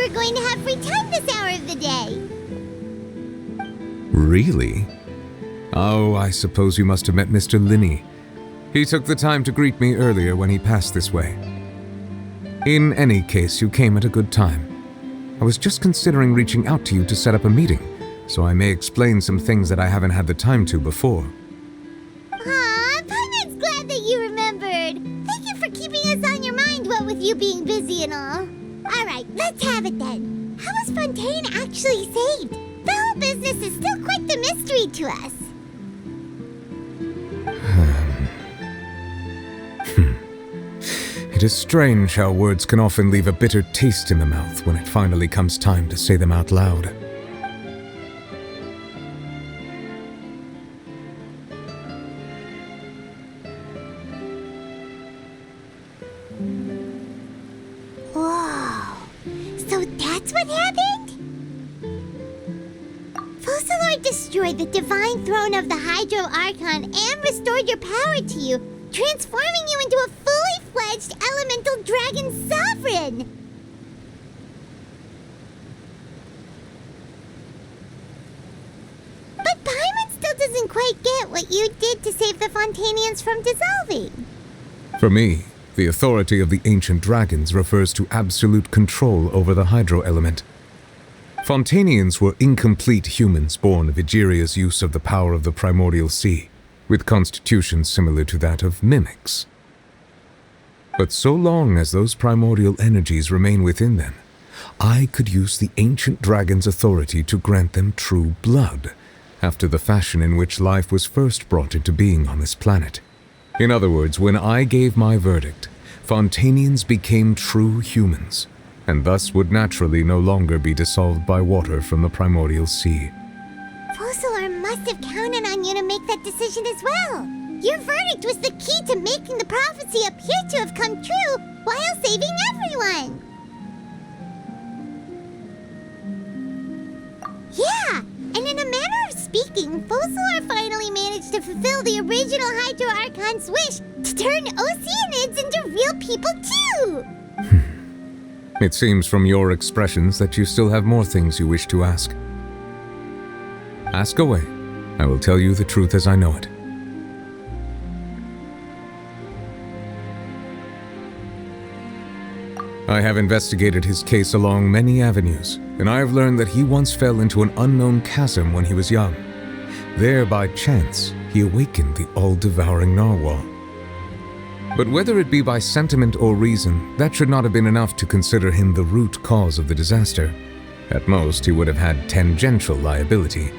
were going to have free time this hour of the day. Really? Oh, I suppose you must have met Mr. Linney. He took the time to greet me earlier when he passed this way. In any case, you came at a good time. I was just considering reaching out to you to set up a meeting, so I may explain some things that I haven't had the time to before. Aw, Paimon's glad that you remembered. Thank you for keeping us on your mind, what with you being busy and all. Alright, let's have it then. How was Fontaine actually saved? The whole business is still quite the mystery to us. It is strange how words can often leave a bitter taste in the mouth when it finally comes time to say them out loud. Whoa, so that's what happened? Focalor destroyed the divine throne of the Hydro Archon and restored your power to you, transforming you into a fully-fledged elemental dragon sovereign! But Paimon still doesn't quite get what you did to save the Fontainians from dissolving. For me, the authority of the ancient dragons refers to absolute control over the hydro element. Fontainians were incomplete humans born of Egeria's use of the power of the primordial sea, with constitutions similar to that of mimics. But so long as those primordial energies remain within them, I could use the ancient dragon's authority to grant them true blood, after the fashion in which life was first brought into being on this planet. In other words, when I gave my verdict, Fontainians became true humans, and thus would naturally no longer be dissolved by water from the primordial sea. Focalor must have counted on you to make that decision as well. Your verdict was the key to making the prophecy appear to have come true while saving everyone. Yeah, and in a manner of speaking, Focalor finally managed to fulfill the original Hydro Archon's wish to turn Oceanids into real people too! It seems from your expressions that you still have more things you wish to ask. Ask away. I will tell you the truth as I know it. I have investigated his case along many avenues, and I have learned that he once fell into an unknown chasm when he was young. There, by chance, he awakened the all-devouring narwhal. But whether it be by sentiment or reason, that should not have been enough to consider him the root cause of the disaster. At most, he would have had tangential liability.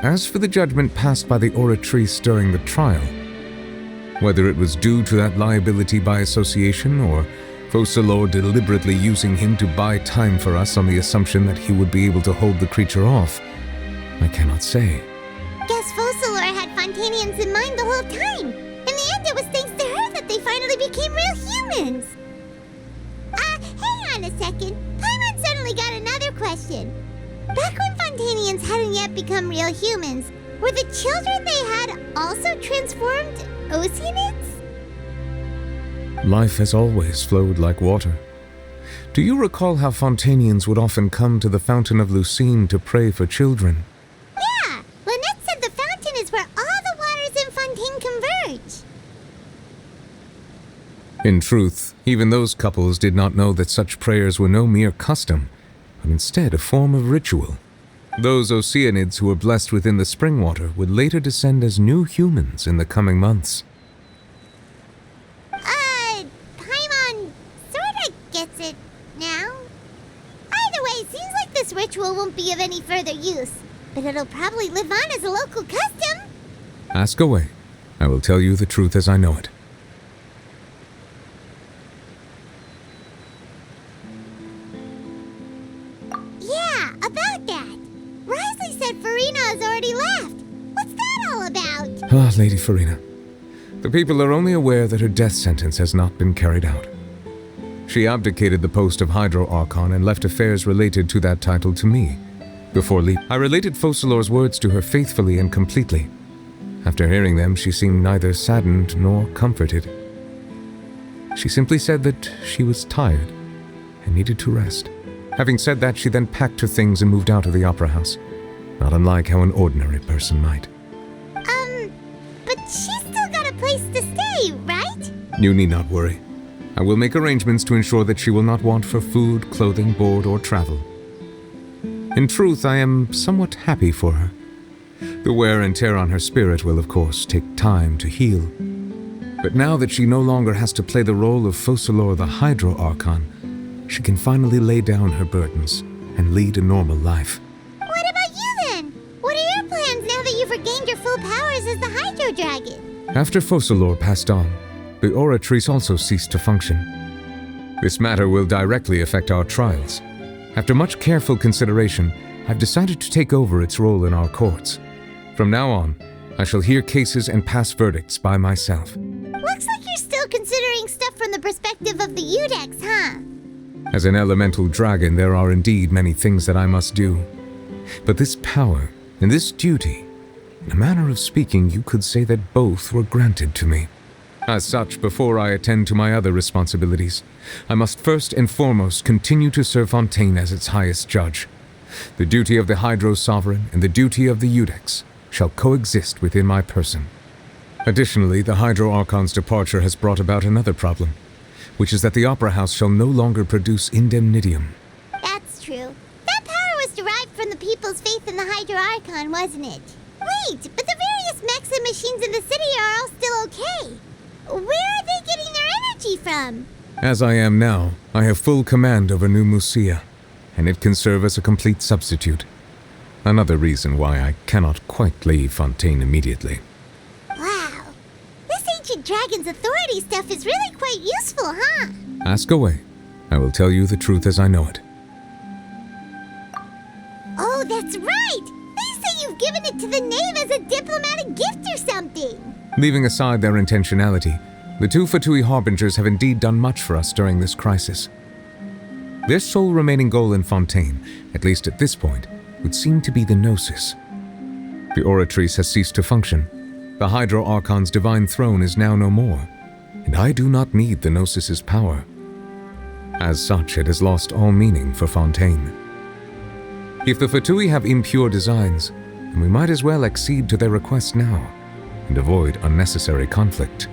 As for the judgment passed by the oratrice during the trial, whether it was due to that liability by association or Focalor deliberately using him to buy time for us on the assumption that he would be able to hold the creature off, I cannot say. Guess Focalor had Fontainians in mind the whole time. In the end, it was thanks to her that they finally became real humans. Hang on a second. Paimon suddenly got another question. Back when Fontainians hadn't yet become real humans, were the children they had also transformed Oceanids? Life has always flowed like water. Do you recall how Fontainians would often come to the Fountain of Lucine to pray for children? Yeah! Lynette said the fountain is where all the waters in Fontaine converge. In truth, even those couples did not know that such prayers were no mere custom, but instead a form of ritual. Those Oceanids who were blessed within the spring water would later descend as new humans in the coming months. Paimon sorta gets it now. Either way, seems like this ritual won't be of any further use, but it'll probably live on as a local custom. Ask away. I will tell you the truth as I know it. Yeah, about that. Risley said Farina has already left. What's that all about? Ah, Lady Farina. The people are only aware that her death sentence has not been carried out. She abdicated the post of Hydro Archon and left affairs related to that title to me. Before leaving, I related Focalor's words to her faithfully and completely. After hearing them, she seemed neither saddened nor comforted. She simply said that she was tired, and needed to rest. Having said that, she then packed her things and moved out of the opera house, not unlike how an ordinary person might. But she's still got a place to stay, right? You need not worry. I will make arrangements to ensure that she will not want for food, clothing, board, or travel. In truth, I am somewhat happy for her. The wear and tear on her spirit will, of course, take time to heal. But now that she no longer has to play the role of Focalor the Hydro Archon, she can finally lay down her burdens and lead a normal life. What about you then? What are your plans now that you've regained your full powers as the Hydro Dragon? After Focalor passed on, the Oratrice also ceased to function. This matter will directly affect our trials. After much careful consideration, I've decided to take over its role in our courts. From now on, I shall hear cases and pass verdicts by myself. Looks like you're still considering stuff from the perspective of the Udex, huh? As an elemental dragon, there are indeed many things that I must do. But this power and this duty, in a manner of speaking, you could say that both were granted to me. As such, before I attend to my other responsibilities, I must first and foremost continue to serve Fontaine as its highest judge. The duty of the Hydro Sovereign and the duty of the Udex shall coexist within my person. Additionally, the Hydro Archon's departure has brought about another problem, which is that the Opera House shall no longer produce indemnitium. That's true. That power was derived from the people's faith in the Hydro Archon, wasn't it? Wait, but the various mechs and machines in the city are all still okay. Where are they getting their energy from? As I am now, I have full command over New Musia, and it can serve as a complete substitute. Another reason why I cannot quite leave Fontaine immediately. Wow. This ancient dragon's authority stuff is really quite useful, huh? Ask away. I will tell you the truth as I know it. Oh, that's right! They say you've given it to the knave as a diplomatic gift or something! Leaving aside their intentionality, the two Fatui Harbingers have indeed done much for us during this crisis. Their sole remaining goal in Fontaine, at least at this point, would seem to be the Gnosis. The Oratrice has ceased to function. The Hydro Archon's divine throne is now no more, and I do not need the Gnosis's power. As such, it has lost all meaning for Fontaine. If the Fatui have impure designs, then we might as well accede to their request now and avoid unnecessary conflict.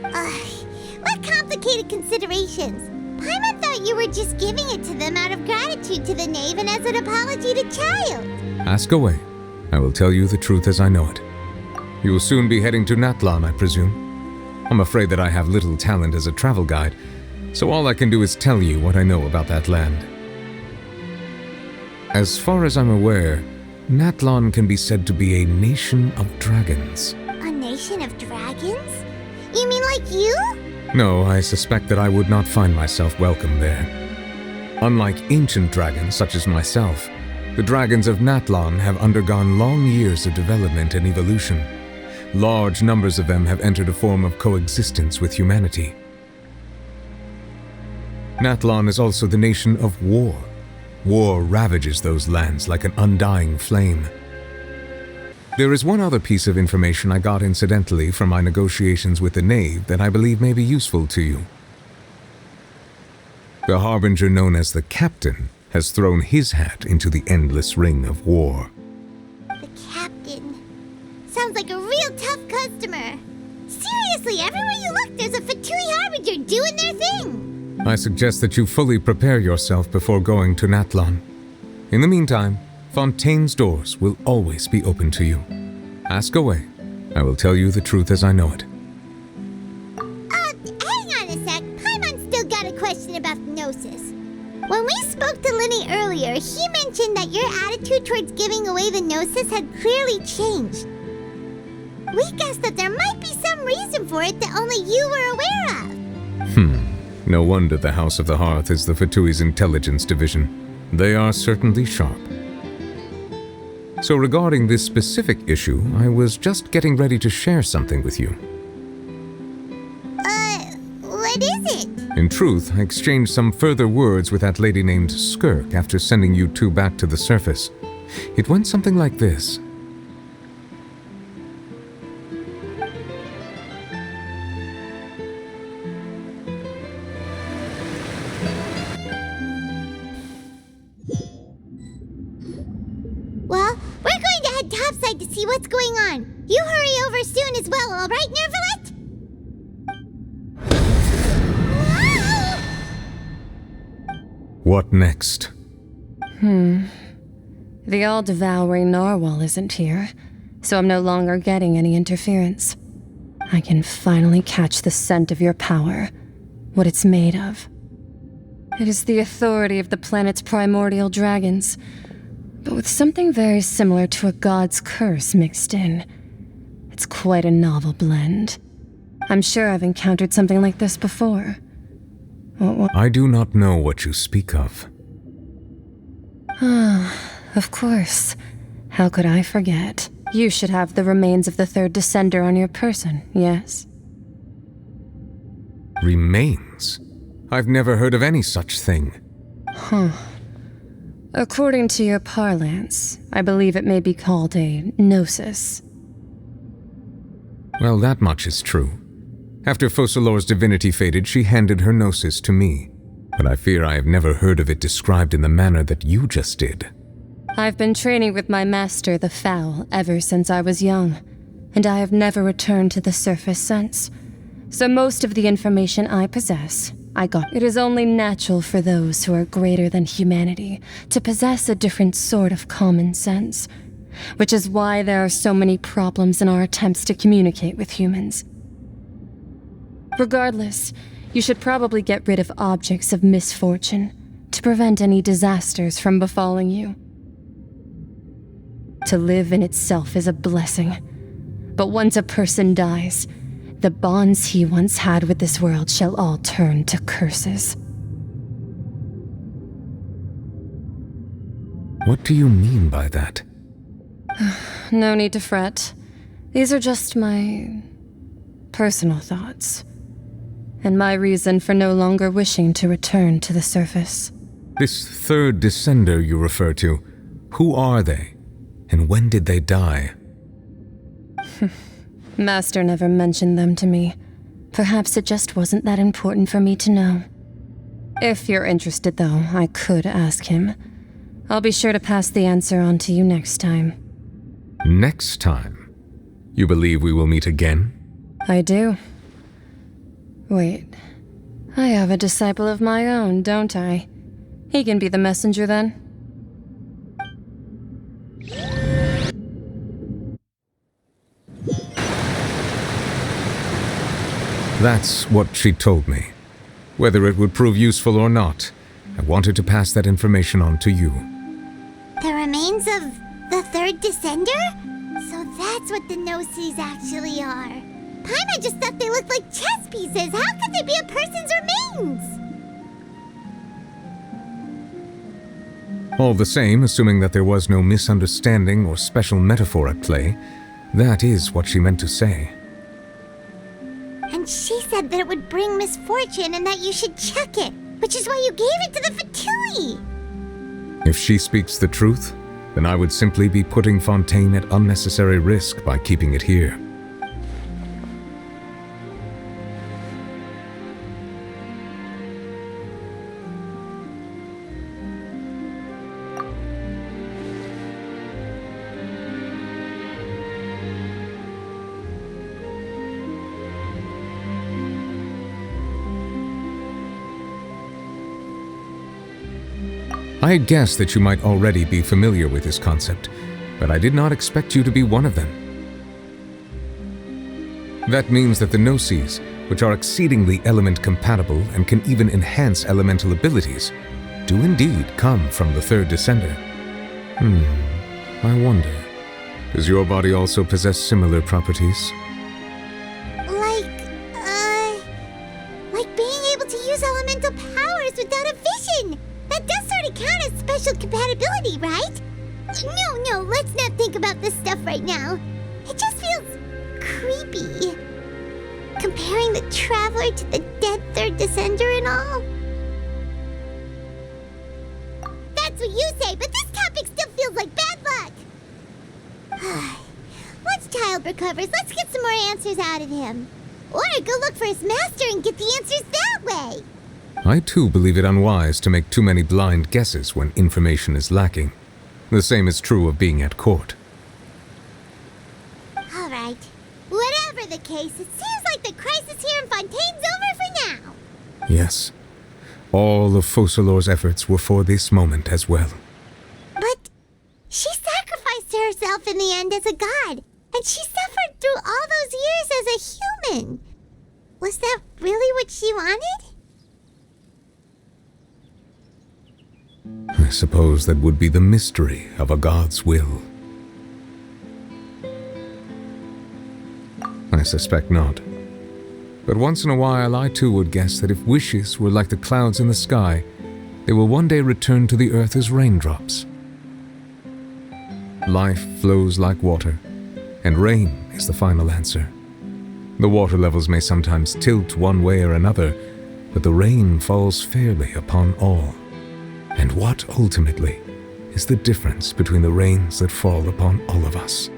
What complicated considerations! Paimon thought you were just giving it to them out of gratitude to the knave and as an apology to Child. Ask away. I will tell you the truth as I know it. You will soon be heading to Natlan, I presume. I'm afraid that I have little talent as a travel guide, so all I can do is tell you what I know about that land. As far as I'm aware, Natlan can be said to be a nation of dragons. A nation of dragons? You mean like you? No, I suspect that I would not find myself welcome there. Unlike ancient dragons such as myself, the dragons of Natlan have undergone long years of development and evolution. Large numbers of them have entered a form of coexistence with humanity. Natlan is also the nation of war. War ravages those lands like an undying flame. There is one other piece of information I got incidentally from my negotiations with the knave that I believe may be useful to you. The harbinger known as the Captain has thrown his hat into the endless ring of war. The Captain. Sounds like a real tough customer. Seriously, everywhere you look, there's a Fatui Harbinger doing their thing. I suggest that you fully prepare yourself before going to Natlan. In the meantime, Fontaine's doors will always be open to you. Ask away. I will tell you the truth as I know it. Hang on a sec. Paimon's still got a question about the Gnosis. When we spoke to Linny earlier, he mentioned that your attitude towards giving away the Gnosis had clearly changed. We guessed that there might be some reason for it that only you were aware of. No wonder the House of the Hearth is the Fatui's intelligence division. They are certainly sharp. So regarding this specific issue, I was just getting ready to share something with you. What is it? In truth, I exchanged some further words with that lady named Skirk after sending you two back to the surface. It went something like this. outside to see what's going on. You hurry over soon as well, all right, Nervalet? What next? The all-devouring narwhal isn't here, so I'm no longer getting any interference. I can finally catch the scent of your power, what it's made of. It is the authority of the planet's primordial dragons, but with something very similar to a god's curse mixed in. It's quite a novel blend. I'm sure I've encountered something like this before. I do not know what you speak of. Of course. How could I forget? You should have the remains of the third descender on your person, yes? Remains? I've never heard of any such thing. According to your parlance, I believe it may be called a gnosis. Well, that much is true. After Focalor's divinity faded, she handed her gnosis to me. But I fear I have never heard of it described in the manner that you just did. I've been training with my master, the Fowl, ever since I was young, and I have never returned to the surface since. So most of the information I possess, I got. It is only natural for those who are greater than humanity to possess a different sort of common sense, which is why there are so many problems in our attempts to communicate with humans. Regardless, you should probably get rid of objects of misfortune to prevent any disasters from befalling you. To live in itself is a blessing, but once a person dies, the bonds he once had with this world shall all turn to curses. What do you mean by that? No need to fret. These are just my personal thoughts, and my reason for no longer wishing to return to the surface. This third descender you refer to, who are they? And when did they die? Master never mentioned them to me. Perhaps it just wasn't that important for me to know. If you're interested, though, I could ask him. I'll be sure to pass the answer on to you next time. Next time? You believe we will meet again? I do. Wait. I have a disciple of my own, don't I? He can be the messenger then. That's what she told me. Whether it would prove useful or not, I wanted to pass that information on to you. The remains of the third descender? So that's what the Gnosis actually are. Paimon just thought they looked like chess pieces. How could they be a person's remains? All the same, assuming that there was no misunderstanding or special metaphor at play, that is what she meant to say. And she said that it would bring misfortune and that you should check it, which is why you gave it to the Fatui. If she speaks the truth, then I would simply be putting Fontaine at unnecessary risk by keeping it here. I had guessed that you might already be familiar with this concept, but I did not expect you to be one of them. That means that the Gnosis, which are exceedingly element-compatible and can even enhance elemental abilities, do indeed come from the third descender. I wonder, does your body also possess similar properties? Like being able to use elemental powers without a vision. That does sort of count as special compatibility, right? No, let's not think about this stuff right now. It just feels creepy. Comparing the Traveler to the dead third descender and all. That's what you say, but this topic still feels like bad luck. Once Child recovers, let's get some more answers out of him. Or go look for his master and get the answers that way. I too believe it unwise to make too many blind guesses when information is lacking. The same is true of being at court. the case, it seems like the crisis here in Fontaine's over for now. Yes. All of Focalor's efforts were for this moment as well. But she sacrificed herself in the end as a god, and she suffered through all those years as a human. Was that really what she wanted? I suppose that would be the mystery of a god's will. I suspect not. But once in a while I too would guess that if wishes were like the clouds in the sky, they will one day return to the earth as raindrops. Life flows like water, and rain is the final answer. The water levels may sometimes tilt one way or another, but the rain falls fairly upon all. And what ultimately is the difference between the rains that fall upon all of us?